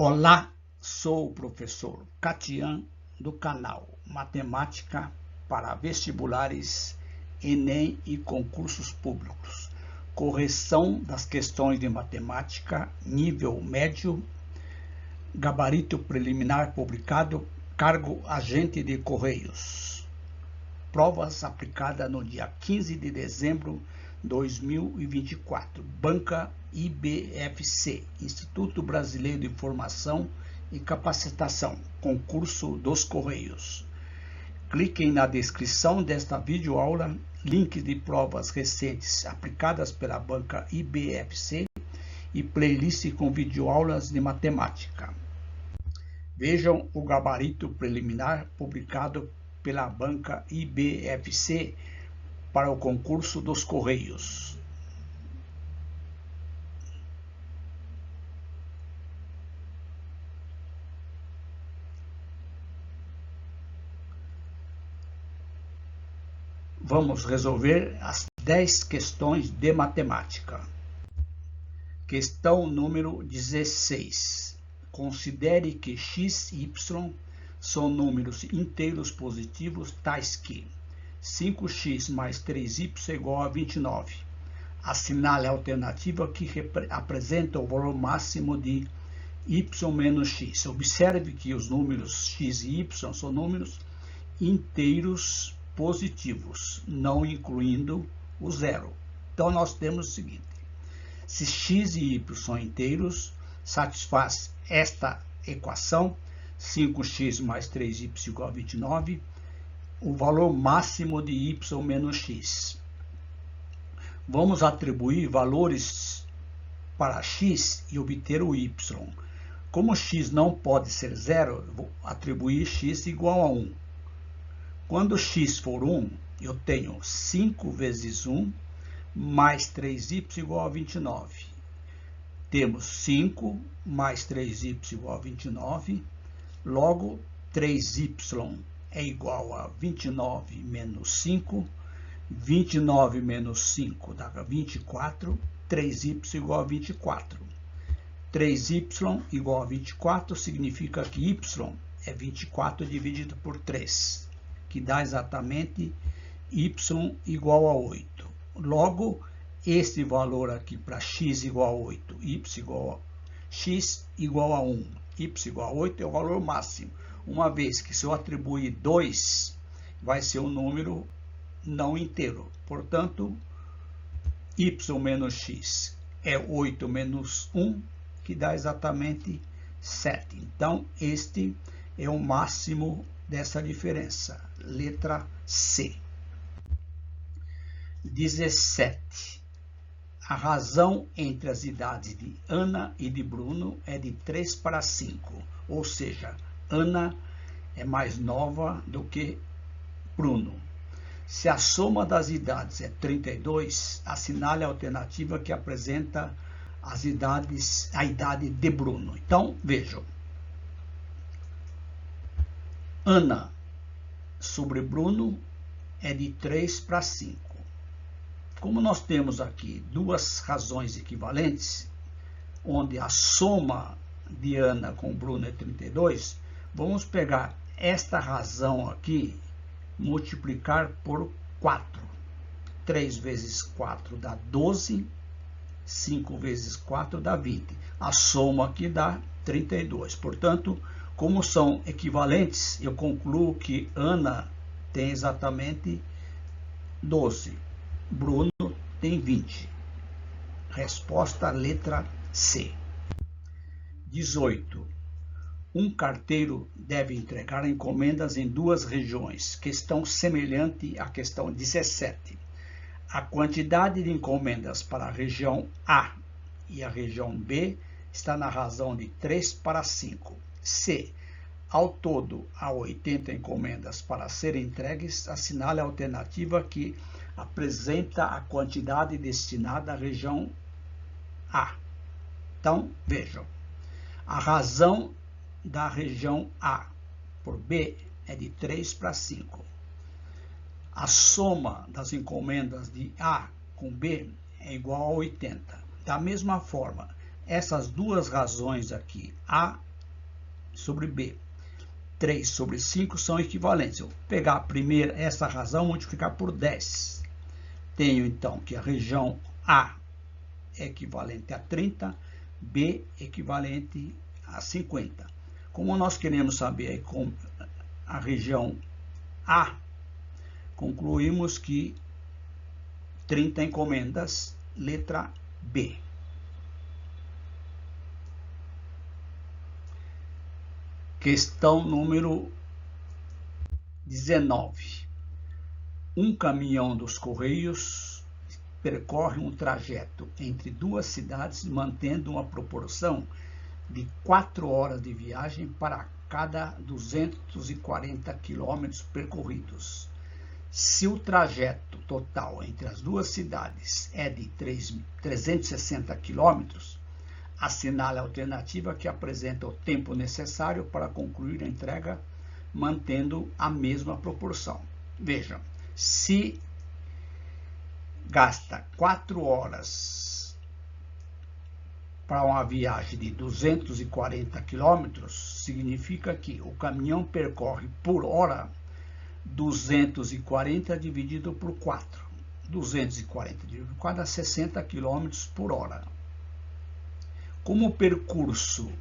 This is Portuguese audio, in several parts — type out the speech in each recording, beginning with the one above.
Olá, sou o professor Catian do canal Matemática para Vestibulares, Enem e Concursos Públicos. Correção das questões de matemática, nível médio, gabarito preliminar publicado, cargo agente de Correios. Provas aplicada no dia 15 de dezembro de 2024. Banca IBFC, Instituto Brasileiro de Informação e Capacitação, concurso dos Correios. Cliquem na descrição desta videoaula, link de provas recentes aplicadas pela banca IBFC e playlist com videoaulas de matemática. Vejam o gabarito preliminar publicado pela banca IBFC para o concurso dos Correios. Vamos resolver as 10 questões de matemática. Questão número 16. Considere que x e y são números inteiros positivos tais que 5x mais 3y é igual a 29. Assinale a alternativa que apresenta o valor máximo de y menos x. Observe que os números x e y são números inteiros positivos, não incluindo o zero. Então, nós temos o seguinte: se x e y são inteiros, satisfaz esta equação, 5x mais 3y igual a 29, o valor máximo de y menos x. Vamos atribuir valores para x e obter o y. Como x não pode ser zero, vou atribuir x igual a 1. Quando x for 1, eu tenho 5 vezes 1 mais 3y igual a 29. Temos 5 mais 3y igual a 29, logo 3y é igual a 29 menos 5, 29 menos 5 dá 24, 3y igual a 24. 3y igual a 24 significa que y é 24 dividido por 3, que dá exatamente y igual a 8. Logo, este valor aqui para x igual a 8, x igual a 1, y igual a 8 é o valor máximo. Uma vez que se eu atribuir 2, vai ser um número não inteiro. Portanto, y menos x é 8 menos 1, que dá exatamente 7. Então, este é o máximo dessa diferença. Letra C. 17. A razão entre as idades de Ana e de Bruno é de 3 para 5, ou seja, Ana é mais nova do que Bruno. Se a soma das idades é 32, assinale a alternativa que apresenta a idade de Bruno. Então, vejam. Ana sobre Bruno é de 3 para 5. Como nós temos aqui duas razões equivalentes, onde a soma de Ana com Bruno é 32, vamos pegar esta razão aqui, multiplicar por 4. 3 vezes 4 dá 12, 5 vezes 4 dá 20. A soma aqui dá 32. Portanto, como são equivalentes, eu concluo que Ana tem exatamente 12. Bruno tem 20. Resposta letra C. 18. Um carteiro deve entregar encomendas em duas regiões. Questão semelhante à questão 17. A quantidade de encomendas para a região A e a região B está na razão de 3 para 5. C. Ao todo, há 80 encomendas para serem entregues, assinale a alternativa que apresenta a quantidade destinada à região A. Então, vejam. A razão da região A por B é de 3 para 5. A soma das encomendas de A com B é igual a 80. Da mesma forma, essas duas razões aqui, A sobre B. 3 sobre 5 são equivalentes. Eu vou pegar a primeira, essa razão, multiplicar por 10. Tenho, então, que a região A é equivalente a 30, B equivalente a 50. Como nós queremos saber com a região A, concluímos que 30 encomendas, letra B. Questão número 19. Um caminhão dos Correios percorre um trajeto entre duas cidades, mantendo uma proporção de 4 horas de viagem para cada 240 quilômetros percorridos. Se o trajeto total entre as duas cidades é de 360 quilômetros, assinale a alternativa que apresenta o tempo necessário para concluir a entrega, mantendo a mesma proporção. Vejam, se gasta 4 horas para uma viagem de 240 quilômetros, significa que o caminhão percorre por hora 240 dividido por 4. 240 dividido por 4 dá 60 quilômetros por hora. Como o percurso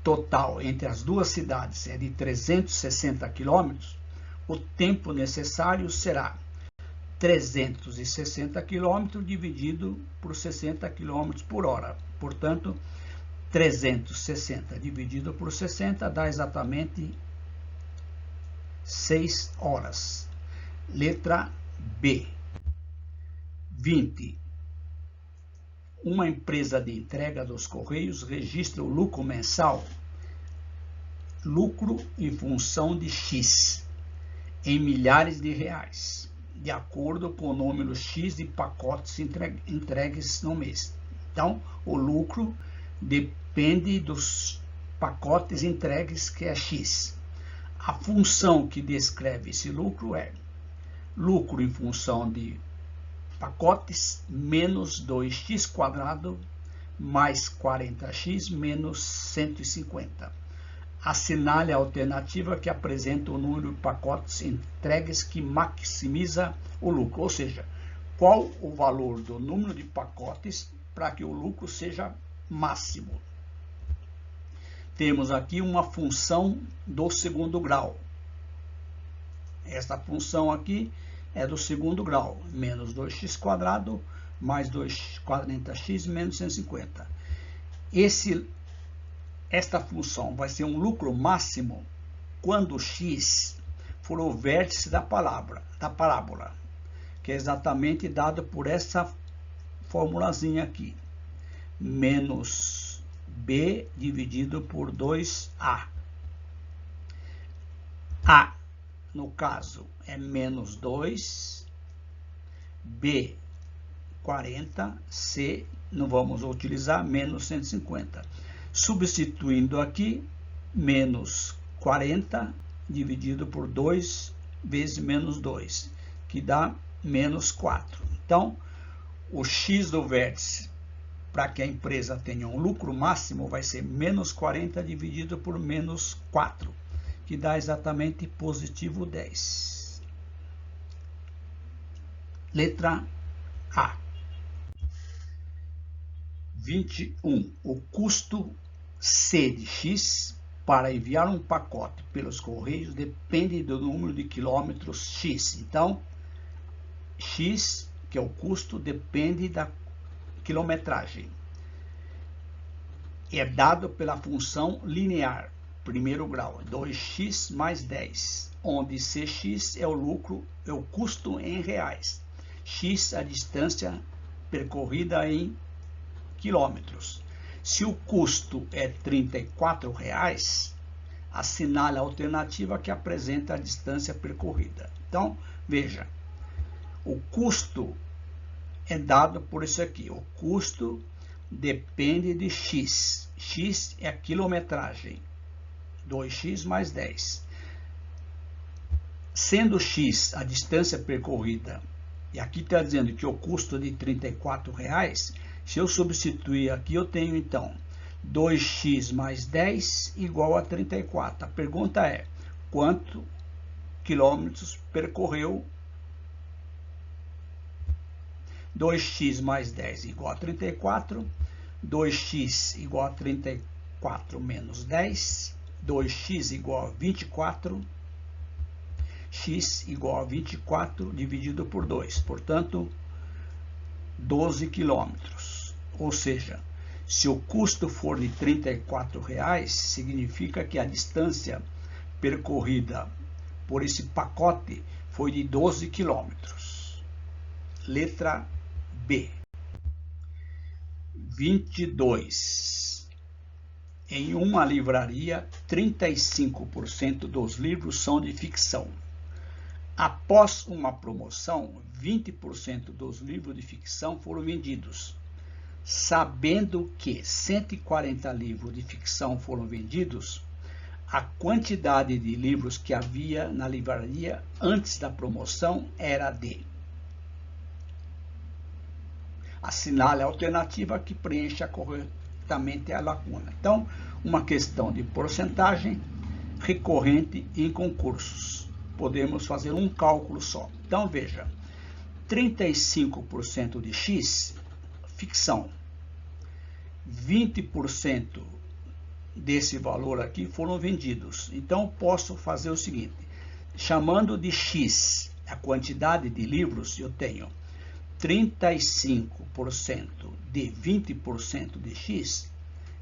total entre as duas cidades é de 360 quilômetros, o tempo necessário será 360 km dividido por 60 km por hora. Portanto, 360 dividido por 60 dá exatamente 6 horas. Letra B. 20. Uma empresa de entrega dos Correios registra o lucro mensal, lucro em função de X, em milhares de reais, de acordo com o número X de pacotes entregues no mês. Então, o lucro depende dos pacotes entregues, que é X. A função que descreve esse lucro é lucro em função de pacotes menos 2x² mais 40x menos 150. Assinale a alternativa que apresenta o número de pacotes entregues que maximiza o lucro, ou seja, qual o valor do número de pacotes para que o lucro seja máximo. Temos aqui uma função do segundo grau. Esta função aqui é do segundo grau, menos 2x² mais 40x menos 150. Esta função vai ser um lucro máximo quando x for o vértice da parábola, que é exatamente dado por essa formulazinha aqui, menos b dividido por 2a. A, no caso, é menos 2, b, 40, c, não vamos utilizar, menos 150. Substituindo aqui, menos 40 dividido por 2 vezes menos 2, que dá menos 4. Então, o x do vértice, para que a empresa tenha um lucro máximo, vai ser menos 40 dividido por menos 4, que dá exatamente positivo 10. Letra A. 21. O custo C de X para enviar um pacote pelos Correios depende do número de quilômetros X. Então, X, que é o custo, depende da quilometragem. É dado pela função linear, primeiro grau, 2x mais 10, onde Cx é o lucro, é o custo em reais. X, a distância percorrida em quilômetros. Se o custo é R$ 34,00, assinale a alternativa que apresenta a distância percorrida. Então, veja, o custo é dado por isso aqui. O custo depende de x. X é a quilometragem. 2x mais 10. Sendo x a distância percorrida, e aqui está dizendo que o custo é de R$ 34,00, se eu substituir aqui, eu tenho, então, 2x mais 10 igual a 34. A pergunta é, quanto quilômetros percorreu? 2x mais 10 igual a 34. 2x igual a 34 menos 10. 2x igual a 24. X igual a 24 dividido por 2. Portanto, 12 quilômetros. Ou seja, se o custo for de R$ 34, significa que a distância percorrida por esse pacote foi de 12 quilômetros. Letra B. 22. Em uma livraria, 35% dos livros são de ficção. Após uma promoção, 20% dos livros de ficção foram vendidos. Sabendo que 140 livros de ficção foram vendidos, a quantidade de livros que havia na livraria antes da promoção era de... Assinale a alternativa que preencha corretamente a lacuna. Então, uma questão de porcentagem recorrente em concursos. Podemos fazer um cálculo só. Então, veja, 35% de X, ficção. 20% desse valor aqui foram vendidos. Então, posso fazer o seguinte, chamando de X a quantidade de livros, eu tenho 35% de 20% de X,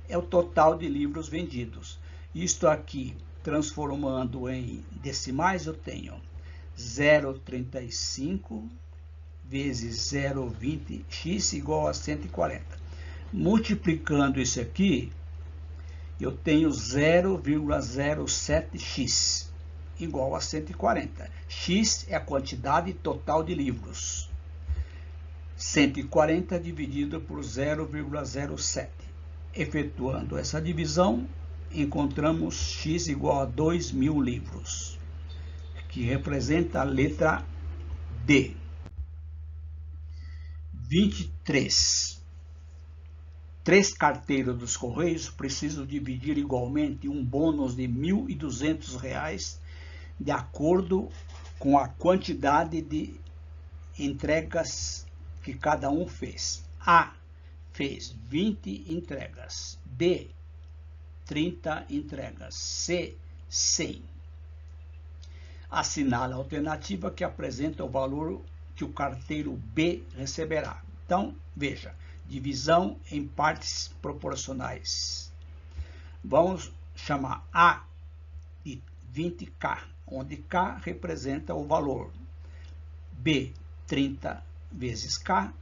é o total de livros vendidos. Isto aqui, transformando em decimais, eu tenho 0,35 vezes 0,20, x igual a 140. Multiplicando isso aqui, eu tenho 0,07x igual a 140. X é a quantidade total de livros. 140 dividido por 0,07. Efetuando essa divisão, encontramos x igual a 2.000 livros, que representa a letra D. 23. 3 carteiros dos Correios precisam dividir igualmente um bônus de R$ 1.200 de acordo com a quantidade de entregas que cada um fez. A fez 20 entregas, B 30 entregas, C 100. Assinale a alternativa que apresenta o valor que o carteiro B receberá. Então, veja, divisão em partes proporcionais. Vamos chamar A de 20K, onde K representa o valor. B, 30 vezes K,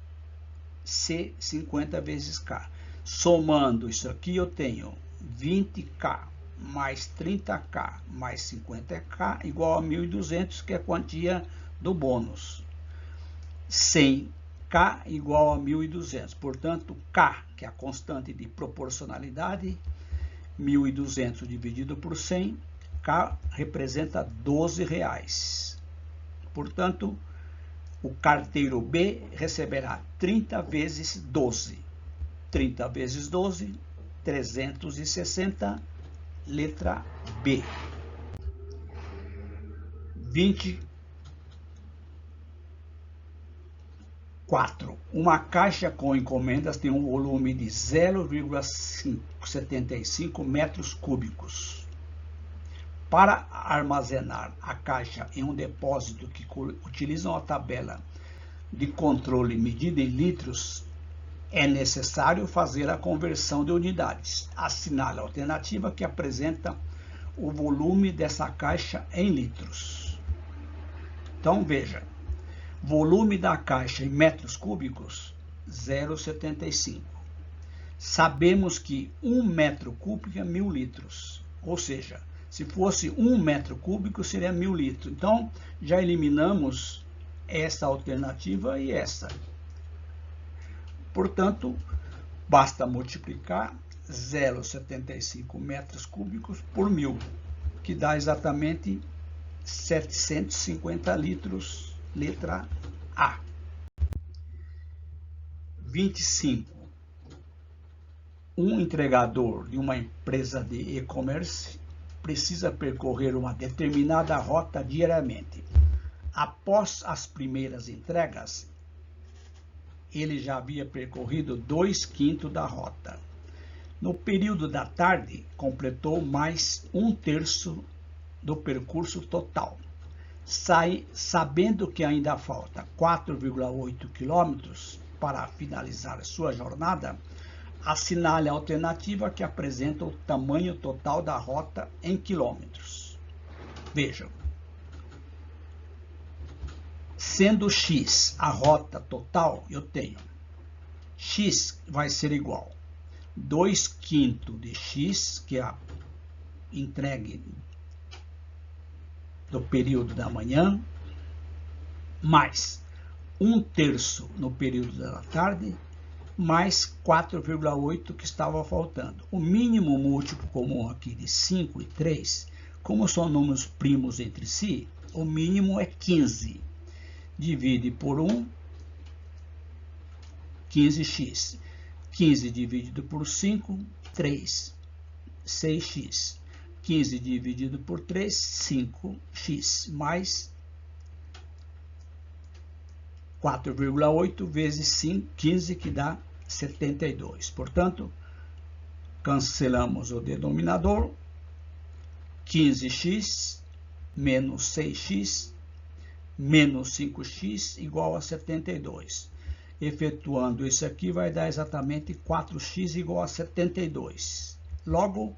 C, 50 vezes K. Somando isso aqui, eu tenho 20K mais 30K mais 50K igual a 1.200, que é a quantia do bônus. 100K igual a 1.200. Portanto, K, que é a constante de proporcionalidade, 1.200 dividido por 100, K representa R$12. Portanto, o carteiro B receberá 30 vezes 12. 30 vezes 12, 360, letra B. 24. Uma caixa com encomendas tem um volume de 0,75 metros cúbicos. Para armazenar a caixa em um depósito que utiliza uma tabela de controle medida em litros, é necessário fazer a conversão de unidades. Assinale a alternativa que apresenta o volume dessa caixa em litros. Então, veja, volume da caixa em metros cúbicos, 0,75. Sabemos que 1 metro cúbico é 1.000 litros, ou seja, se fosse 1 metro cúbico, seria 1.000 litros. Então, já eliminamos essa alternativa e essa. Portanto, basta multiplicar 0,75 metros cúbicos por 1.000, que dá exatamente 750 litros, letra A. 25. Um entregador de uma empresa de e-commerce precisa percorrer uma determinada rota diariamente. Após as primeiras entregas, ele já havia percorrido 2/5 da rota. No período da tarde, completou mais 1/3 do percurso total. Sabendo que ainda falta 4,8 quilômetros para finalizar sua jornada, assinale a alternativa que apresenta o tamanho total da rota em quilômetros. Vejam. Sendo x a rota total, eu tenho x vai ser igual 2/5 de x, que é a entregue do período da manhã, mais 1/3 no período da tarde, mais 4,8 que estava faltando. O mínimo múltiplo comum aqui de 5 e 3, como são números primos entre si, o mínimo é 15. Divide por 1, 15x. 15 dividido por 5, 3, 6x. 15 dividido por 3, 5x, mais 4,8 vezes 5, 15, que dá 72. Portanto, cancelamos o denominador, 15x menos 6x menos 5x igual a 72. Efetuando isso aqui, vai dar exatamente 4x igual a 72. Logo,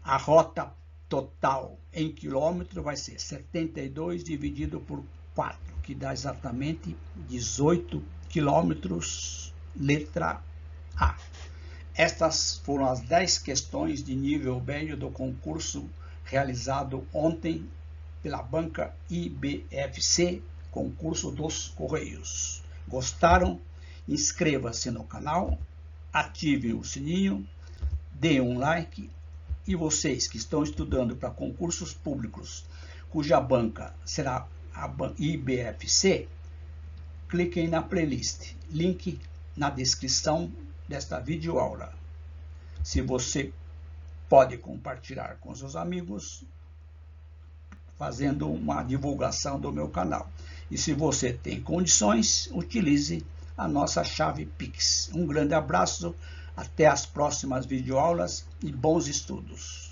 a rota total em quilômetro vai ser 72 dividido por 4, que dá exatamente 18 quilômetros, letra A. Estas foram as 10 questões de nível médio do concurso realizado ontem pela banca IBFC, concurso dos Correios. Gostaram? Inscreva-se no canal, ative o sininho, dê um like, e vocês que estão estudando para concursos públicos, cuja banca será a IBFC, cliquem na playlist, link na descrição desta videoaula. Se você pode compartilhar com seus amigos, fazendo uma divulgação do meu canal. E se você tem condições, utilize a nossa chave Pix. Um grande abraço, até as próximas videoaulas e bons estudos.